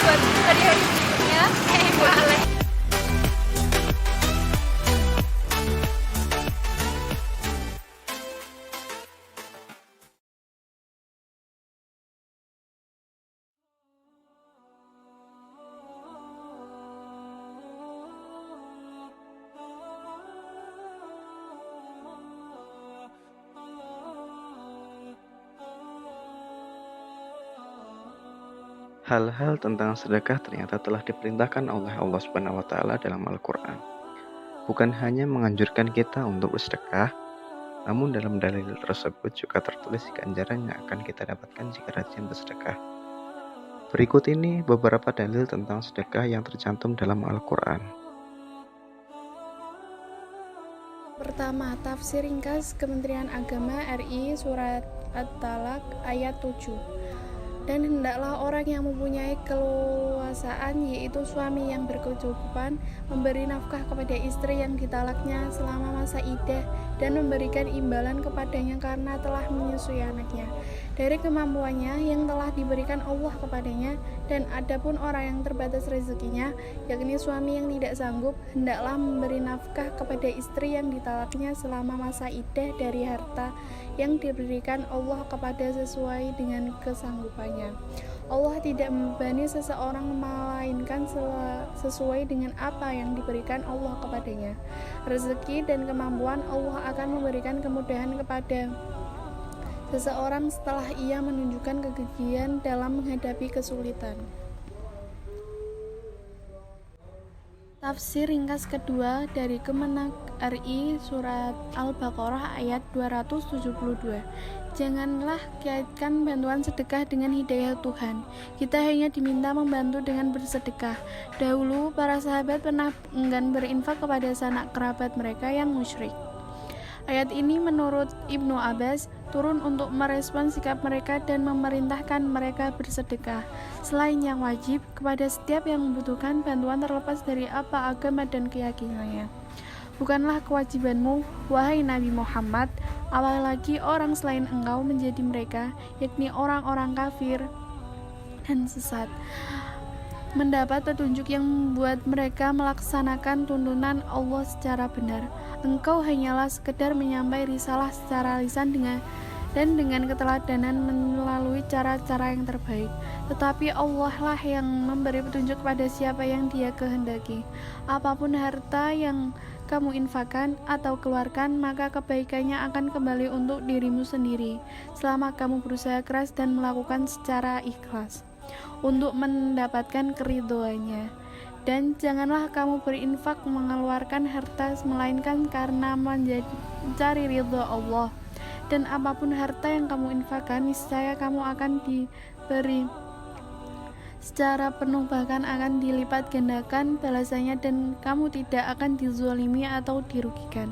buat hari berikutnya. Boleh. Hal-hal tentang sedekah ternyata telah diperintahkan oleh Allah Subhanahu wa taala dalam Al-Qur'an. Bukan hanya menganjurkan kita untuk bersedekah, namun dalam dalil tersebut juga tertulis ganjaran yang akan kita dapatkan jika rajin bersedekah. Berikut ini beberapa dalil tentang sedekah yang tercantum dalam Al-Qur'an. Pertama, tafsir ringkas Kementerian Agama RI Surat At-Talaq ayat 7. Dan hendaklah orang yang mempunyai keleluasaan, yaitu suami yang berkecukupan, memberi nafkah kepada istri yang ditalaknya selama masa iddah dan memberikan imbalan kepadanya karena telah menyusui anaknya dari kemampuannya yang telah diberikan Allah kepadanya. Dan adapun orang yang terbatas rezekinya, yakni suami yang tidak sanggup, hendaklah memberi nafkah kepada istri yang ditalaknya selama masa iddah dari harta yang diberikan Allah kepada sesuai dengan kesanggupannya. Allah tidak membebani seseorang melainkan sesuai dengan apa yang diberikan Allah kepadanya. Rezeki dan kemampuan Allah akan memberikan kemudahan kepada seseorang setelah ia menunjukkan kegigihan dalam menghadapi kesulitan. Tafsir ringkas kedua dari Kemenak RI Surat Al-Baqarah ayat 272. Janganlah kaitkan bantuan sedekah dengan hidayah Tuhan. Kita hanya diminta membantu dengan bersedekah. Dahulu para sahabat pernah enggan berinfak kepada sanak kerabat mereka yang musyrik. Ayat ini menurut Ibnu Abbas turun untuk merespon sikap mereka dan memerintahkan mereka bersedekah selain yang wajib kepada setiap yang membutuhkan bantuan terlepas dari apa agama dan keyakinannya. Bukanlah kewajibanmu, wahai Nabi Muhammad, apalagi orang selain engkau menjadi mereka, yakni orang-orang kafir dan sesat, mendapat petunjuk yang membuat mereka melaksanakan tuntunan Allah secara benar. Engkau hanyalah sekedar menyampaikan risalah secara lisan dengan keteladanan melalui cara-cara yang terbaik. Tetapi Allah lah yang memberi petunjuk pada siapa yang Dia kehendaki. Apapun harta yang kamu infakkan atau keluarkan, maka kebaikannya akan kembali untuk dirimu sendiri, selama kamu berusaha keras dan melakukan secara ikhlas untuk mendapatkan keridhoannya. Dan janganlah kamu berinfak mengeluarkan harta melainkan karena mencari ridho Allah. Dan apapun harta yang kamu infakkan, niscaya kamu akan diberi secara penuh, bahkan akan dilipat gandakan balasannya, dan kamu tidak akan dizalimi atau dirugikan,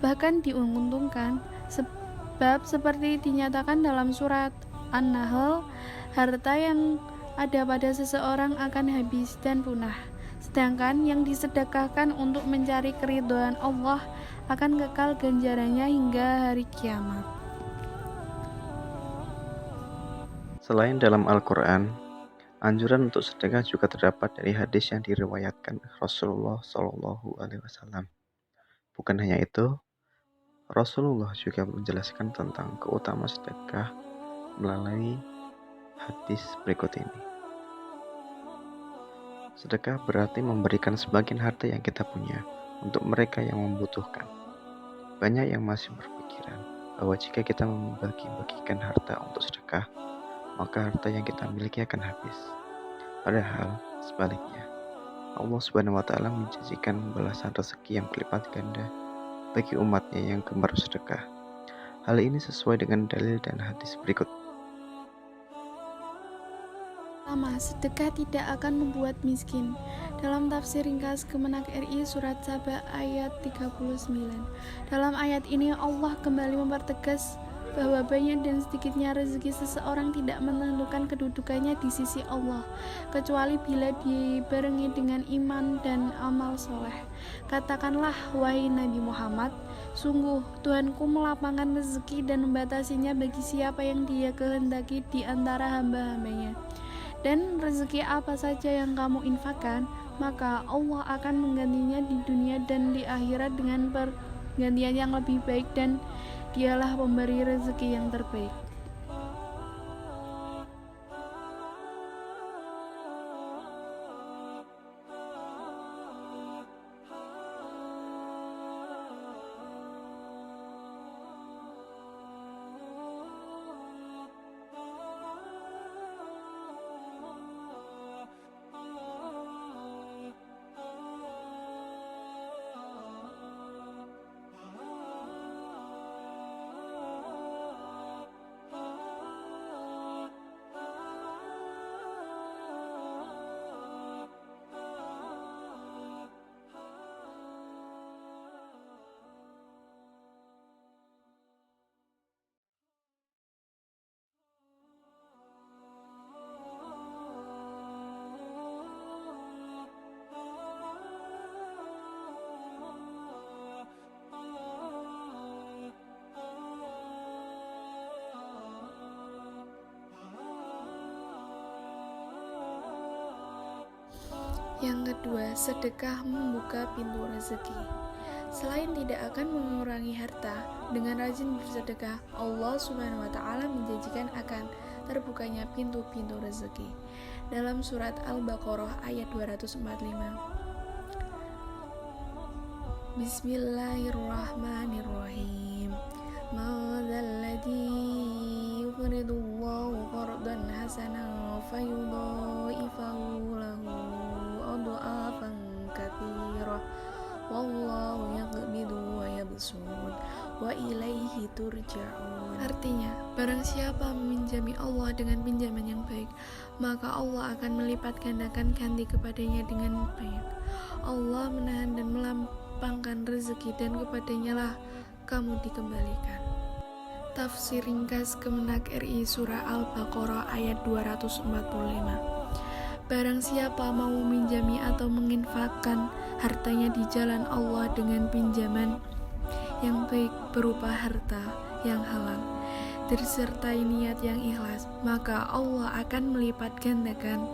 bahkan diuntungkan. Sebab seperti dinyatakan dalam surat An-Nahl, harta yang ada pada seseorang akan habis dan punah, sedangkan yang disedekahkan untuk mencari keridhaan Allah akan kekal ganjarannya hingga hari kiamat. Selain dalam Al-Qur'an, anjuran untuk sedekah juga terdapat dari hadis yang diriwayatkan Rasulullah Shallallahu alaihi wasallam. Bukan hanya itu, Rasulullah juga menjelaskan tentang keutamaan sedekah melalui hadis berikut ini. Sedekah berarti memberikan sebagian harta yang kita punya untuk mereka yang membutuhkan. Banyak yang masih berpikiran bahwa jika kita membagi-bagikan harta untuk sedekah, maka harta yang kita miliki akan habis. Padahal sebaliknya, Allah Subhanahu wa taala menjanjikan balasan rezeki yang berlipat ganda bagi umatnya yang gemar bersedekah. Hal ini sesuai dengan dalil dan hadis berikut. Pertama, sedekah tidak akan membuat miskin. Dalam tafsir ringkas Kemenak RI Surat Saba ayat 39. Dalam ayat ini Allah kembali mempertegas bahwa banyak dan sedikitnya rezeki seseorang tidak menentukan kedudukannya di sisi Allah, kecuali bila dibarengi dengan iman dan amal soleh. Katakanlah, wahai Nabi Muhammad, sungguh Tuhanku melapangkan rezeki dan membatasinya bagi siapa yang Dia kehendaki di antara hamba-hambanya. Dan rezeki apa saja yang kamu infakkan, maka Allah akan menggantinya di dunia dan di akhirat dengan pergantian yang lebih baik, dan Dialah pemberi rezeki yang terbaik. Yang kedua, sedekah membuka pintu rezeki. Selain tidak akan mengurangi harta, dengan rajin bersedekah, Allah Subhanahu wa Ta'ala menjanjikan akan terbukanya pintu-pintu rezeki. Dalam surat Al-Baqarah ayat 245. Bismillahirrahmanirrahim. Ma'adzalladzi yuqridullahu qardan hasanan fayudha'ifahu lahu adha'afan katsirah wallahu yaqbidu wa yabsut wa ilaihi turja'un. Artinya, barang siapa meminjami Allah dengan pinjaman yang baik, maka Allah akan melipat gandakan ganti kepadanya dengan baik. Allah menahan dan melampangkan rezeki, dan kepadanya lah kamu dikembalikan. Tafsir ringkas Kemenak RI Surah Al-Baqarah ayat 245. Barang siapa mau meminjami atau menginfakkan hartanya di jalan Allah dengan pinjaman yang baik berupa harta yang halal, disertai niat yang ikhlas, maka Allah akan melipat gandakan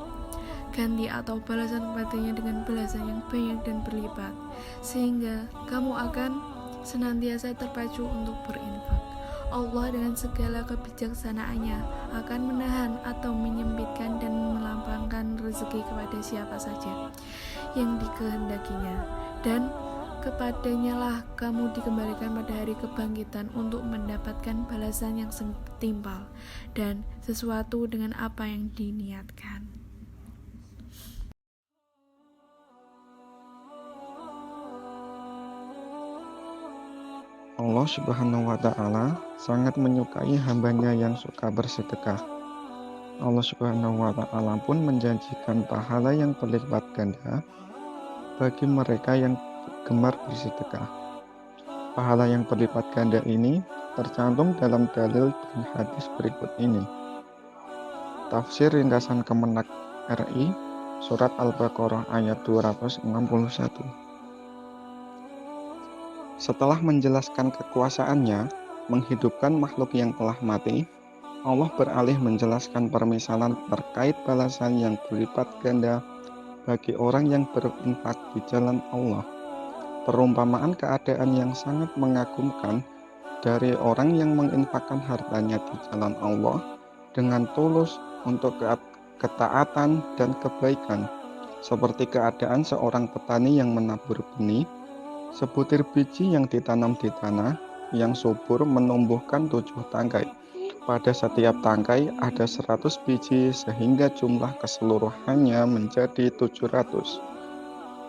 ganti atau balasan kepadanya dengan balasan yang banyak dan berlipat, sehingga kamu akan senantiasa terpacu untuk berinfak. Allah dengan segala kebijaksanaannya akan menahan atau menyempitkan dan melampangkan rezeki kepada siapa saja yang dikehendakinya, dan kepadanya lah kamu dikembalikan pada hari kebangkitan untuk mendapatkan balasan yang setimpal dan sesuatu dengan apa yang diniatkan. Allah Subhanahu wa Ta'ala sangat menyukai hambanya yang suka bersedekah. Allah Subhanahu wa Ta'ala pun menjanjikan pahala yang berlipat ganda bagi mereka yang gemar bersedekah. Pahala yang berlipat ganda ini tercantum dalam dalil dan hadis berikut ini. Tafsir ringkasan Kemenak RI Surat Al-Baqarah ayat 261. Setelah menjelaskan kekuasaannya menghidupkan makhluk yang telah mati, Allah beralih menjelaskan permisalan terkait balasan yang berlipat ganda bagi orang yang berinfak di jalan Allah. Perumpamaan keadaan yang sangat mengagumkan dari orang yang menginfakkan hartanya di jalan Allah dengan tulus untuk ketaatan dan kebaikan, seperti keadaan seorang petani yang menabur benih. Sebutir biji yang ditanam di tanah yang subur menumbuhkan 7 tangkai. Pada setiap tangkai ada 100 biji, sehingga jumlah keseluruhannya menjadi 700.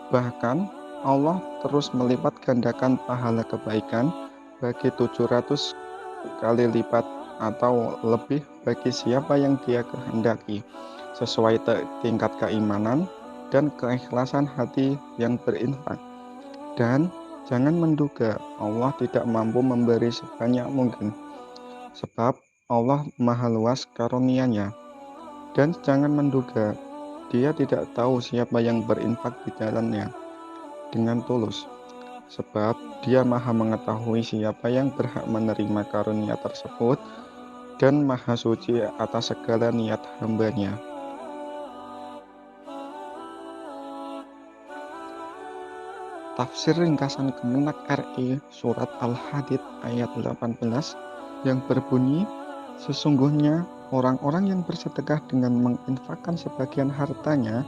Bahkan Allah terus melipat gandakan pahala kebaikan bagi 700 kali lipat atau lebih bagi siapa yang Dia kehendaki, sesuai tingkat keimanan dan keikhlasan hati yang berinfak. Dan jangan menduga Allah tidak mampu memberi sebanyak mungkin, sebab Allah maha luas karunia-Nya. Dan jangan menduga Dia tidak tahu siapa yang berinfak di jalan-Nya dengan tulus, sebab Dia maha mengetahui siapa yang berhak menerima karunia tersebut dan maha suci atas segala niat hamba-Nya. Tafsir ringkasan Kemenak RI Surat Al-Hadid ayat 18 yang berbunyi, sesungguhnya orang-orang yang bersedekah dengan menginfakkan sebagian hartanya,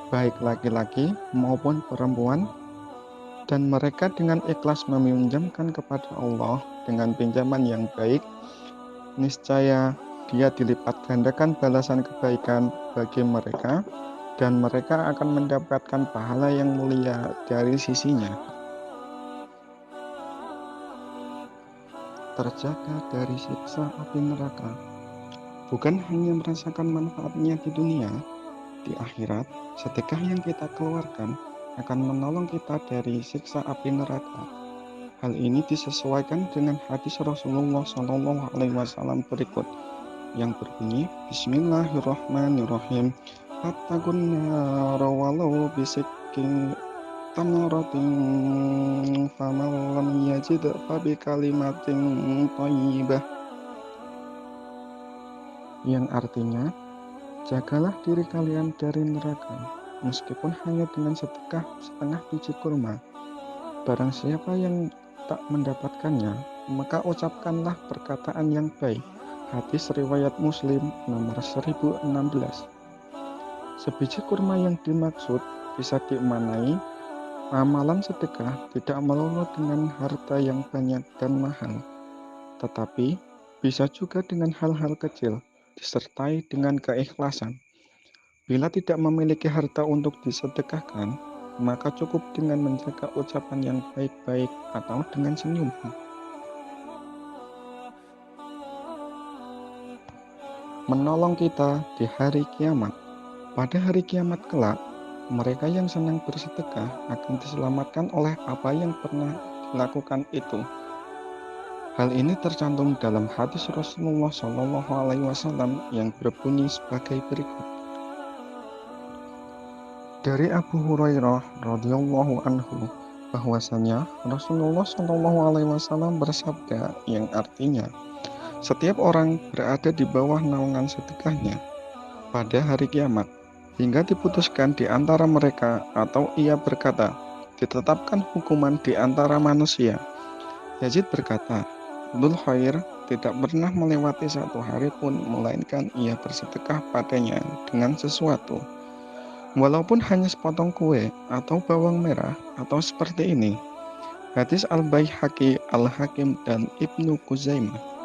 baik laki-laki maupun perempuan, dan mereka dengan ikhlas meminjamkan kepada Allah dengan pinjaman yang baik, niscaya Dia dilipat gandakan balasan kebaikan bagi mereka, dan mereka akan mendapatkan pahala yang mulia dari sisinya. Terjaga dari siksa api neraka. Bukan hanya merasakan manfaatnya di dunia, di akhirat, sedekah yang kita keluarkan akan menolong kita dari siksa api neraka. Hal ini disesuaikan dengan hadis Rasulullah SAW berikut yang berbunyi, Bismillahirrahmanirrahim. Fattaqun nara walau bisikkin tamratin faman lam yajid fabi kalimatin thayyibah, yang artinya, jagalah diri kalian dari neraka meskipun hanya dengan sedekah setengah biji kurma. Barang siapa yang tak mendapatkannya, maka ucapkanlah perkataan yang baik. Hadis riwayat Muslim nomor 1016. Sebiji kurma yang dimaksud bisa dimaknai amalan sedekah tidak melulu dengan harta yang banyak dan mahal, tetapi bisa juga dengan hal-hal kecil disertai dengan keikhlasan. Bila tidak memiliki harta untuk disedekahkan, maka cukup dengan menjaga ucapan yang baik-baik atau dengan senyuman. Menolong kita di hari kiamat. Pada hari kiamat kelak, mereka yang senang bersedekah akan diselamatkan oleh apa yang pernah dilakukan itu. Hal ini tercantum dalam hadis Rasulullah SAW yang berbunyi sebagai berikut. Dari Abu Hurairah radhiyallahu anhu bahwasanya Rasulullah SAW bersabda yang artinya, setiap orang berada di bawah naungan sedekahnya pada hari kiamat, hingga diputuskan di antara mereka, atau ia berkata, ditetapkan hukuman di antara manusia. Yazid berkata, Dzul Khair tidak pernah melewati satu hari pun, melainkan ia bersedekah padanya dengan sesuatu, walaupun hanya sepotong kue atau bawang merah atau seperti ini. Hadis Al-Baihaqi, Al-Hakim, dan Ibnu Khuzaimah.